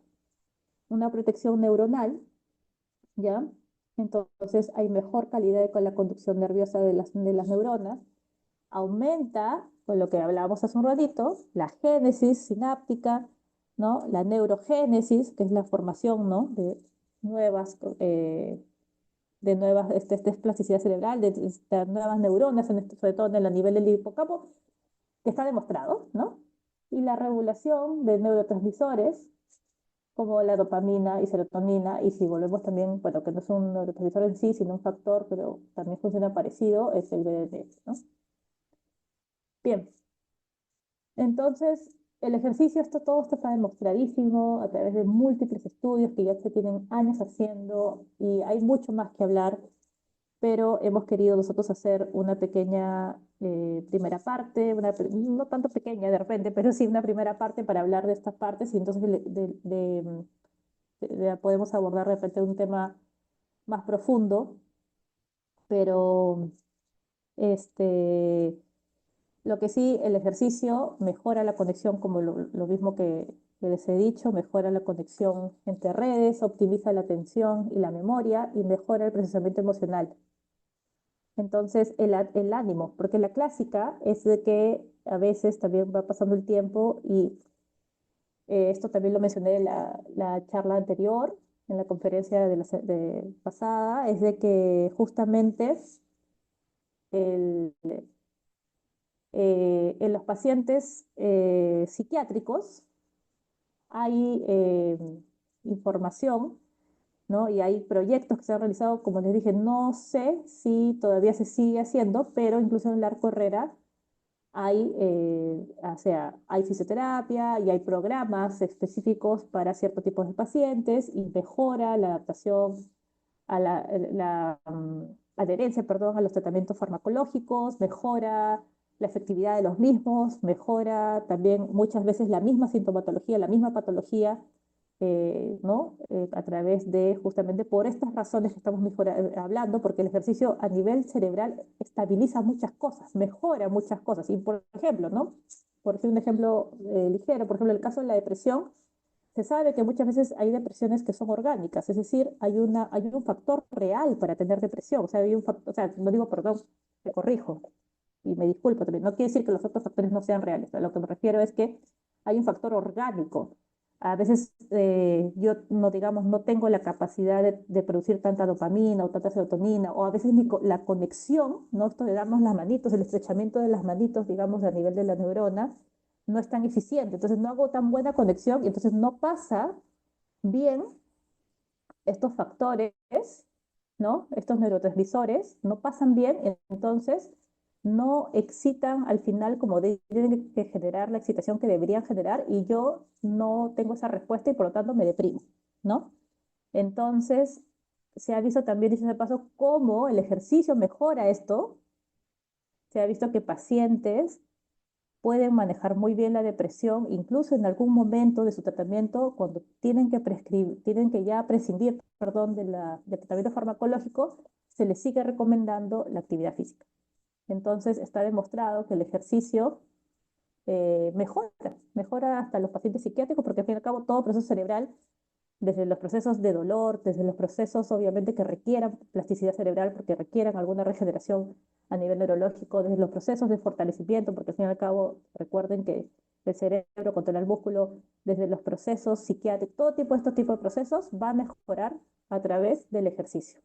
Una protección neuronal, ¿ya? Entonces hay mejor calidad con la conducción nerviosa de las neuronas, aumenta, con lo que hablábamos hace un ratito, la génesis sináptica, ¿no? La neurogénesis, que es la formación, ¿no? Nuevas, eh, nuevas esta es plasticidad cerebral, de nuevas neuronas, sobre todo en el nivel del hipocampo, que está demostrado, ¿no? Y la regulación de neurotransmisores, como la dopamina y serotonina, y si volvemos también, bueno, que no es un neurotransmisor en sí, sino un factor, pero también funciona parecido, es el BDNF, ¿no? Bien, entonces el ejercicio, todo esto está demostradísimo a través de múltiples estudios que ya se tienen años haciendo y hay mucho más que hablar, pero hemos querido nosotros hacer una pequeña primera parte, no tanto pequeña de repente, pero sí una primera parte para hablar de estas partes y entonces podemos abordar de repente un tema más profundo, pero este, lo que sí, el ejercicio mejora la conexión, como lo mismo que les he dicho, mejora la conexión entre redes, optimiza la atención y la memoria y mejora el procesamiento emocional. Entonces, el ánimo, porque la clásica es de que a veces también va pasando el tiempo y esto también lo mencioné en la charla anterior, en la conferencia pasada, es de que justamente el, en los pacientes psiquiátricos hay información, ¿no? Y hay proyectos que se han realizado, como les dije, no sé si todavía se sigue haciendo, pero incluso en la Herrera hay, o sea, hay fisioterapia y hay programas específicos para ciertos tipos de pacientes y mejora la adaptación a adherencia, perdón, a los tratamientos farmacológicos, mejora la efectividad de los mismos, mejora también muchas veces la misma sintomatología, la misma patología, ¿no? A través de, justamente por estas razones que estamos hablando, porque el ejercicio a nivel cerebral estabiliza muchas cosas, mejora muchas cosas. Y por ejemplo, ¿no? Por decir un ejemplo ligero, por ejemplo, el caso de la depresión, se sabe que muchas veces hay depresiones que son orgánicas, es decir, hay un factor real para tener depresión, o sea, o sea, no digo perdón, me corrijo y me disculpo también, no quiere decir que los otros factores no sean reales, a lo que me refiero es que hay un factor orgánico. A veces yo no, digamos, no tengo la capacidad de producir tanta dopamina o tanta serotonina, o a veces la conexión, ¿no? Esto de darnos las manitos, el estrechamiento de las manitos, digamos, a nivel de la neurona, no es tan eficiente, entonces no hago tan buena conexión y entonces no pasa bien estos factores, ¿no? Estos neurotransmisores no pasan bien, entonces no excitan al final como tienen que generar la excitación que deberían generar y yo no tengo esa respuesta y por lo tanto me deprimo, ¿no? Entonces se ha visto también, dicho de paso, cómo el ejercicio mejora esto. Se ha visto que pacientes pueden manejar muy bien la depresión, incluso en algún momento de su tratamiento, cuando tienen que ya prescindir, perdón, del tratamiento farmacológico, se les sigue recomendando la actividad física. Entonces, está demostrado que el ejercicio mejora hasta los pacientes psiquiátricos, porque al fin y al cabo todo proceso cerebral, desde los procesos de dolor, desde los procesos obviamente que requieran plasticidad cerebral, porque requieran alguna regeneración a nivel neurológico, desde los procesos de fortalecimiento, porque al fin y al cabo recuerden que el cerebro controla el músculo, desde los procesos psiquiátricos, todo tipo de estos tipos de procesos va a mejorar a través del ejercicio.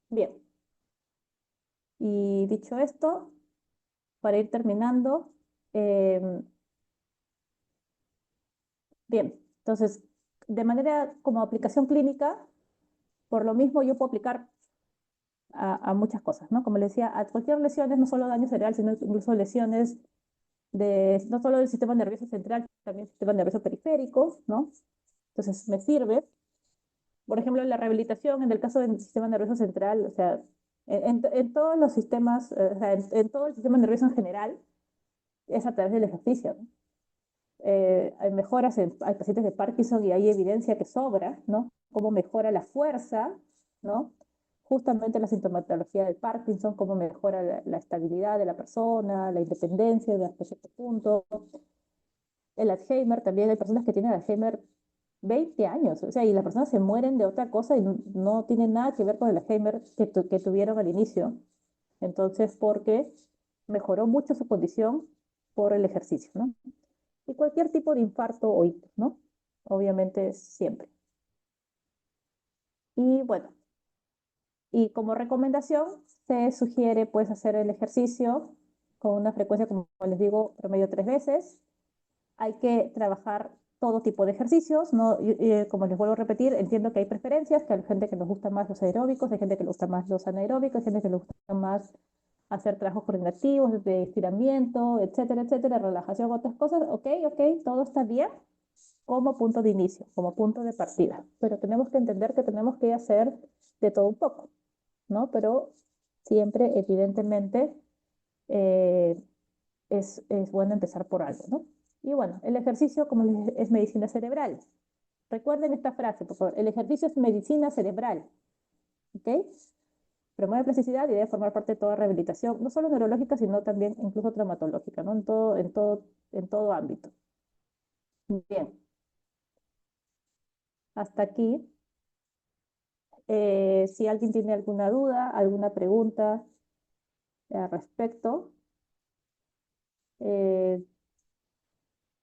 Bien, y dicho esto, para ir terminando, eh, bien, entonces, de manera como aplicación clínica, por lo mismo yo puedo aplicar a muchas cosas, ¿no? Como les decía, a cualquier lesiones, no solo daño cerebral, sino incluso lesiones no solo del sistema nervioso central, también del sistema nervioso periférico, ¿no? Entonces, me sirve. Por ejemplo, la rehabilitación, en el caso del sistema nervioso central, o sea, en todos los sistemas, o sea, en todo el sistema nervioso en general, es a través del ejercicio, ¿no? Hay mejoras hay pacientes de Parkinson y hay evidencia que sobra, ¿no? Cómo mejora la fuerza, ¿no? Justamente la sintomatología del Parkinson, cómo mejora la estabilidad de la persona, la independencia de hasta cierto punto. El Alzheimer, también hay personas que tienen Alzheimer 20 años, o sea, y las personas se mueren de otra cosa y no tienen nada que ver con el Alzheimer que tuvieron al inicio. Entonces, porque mejoró mucho su condición por el ejercicio, ¿no? Y cualquier tipo de infarto o ictus, ¿no? Obviamente siempre. Y bueno, y como recomendación se sugiere pues hacer el ejercicio con una frecuencia, como les digo, promedio 3 veces. Hay que trabajar todo tipo de ejercicios, ¿no? Como les vuelvo a repetir, entiendo que hay preferencias, que hay gente que les gusta más los aeróbicos, hay gente que le gusta más los anaeróbicos, hay gente que le gusta más hacer trabajos coordinativos, de estiramiento, etcétera, etcétera, relajación, otras cosas. Ok, ok, todo está bien como punto de inicio, como punto de partida. Pero tenemos que entender que tenemos que hacer de todo un poco, ¿no? Pero siempre, evidentemente, eh, es bueno empezar por algo, ¿no? Y bueno, el ejercicio, como es medicina cerebral. Recuerden esta frase, por favor. El ejercicio es medicina cerebral, ¿ok? Promueve plasticidad y debe formar parte de toda rehabilitación, no solo neurológica, sino también incluso traumatológica, ¿no? En todo ámbito. Bien, hasta aquí. Si alguien tiene alguna duda, alguna pregunta al respecto,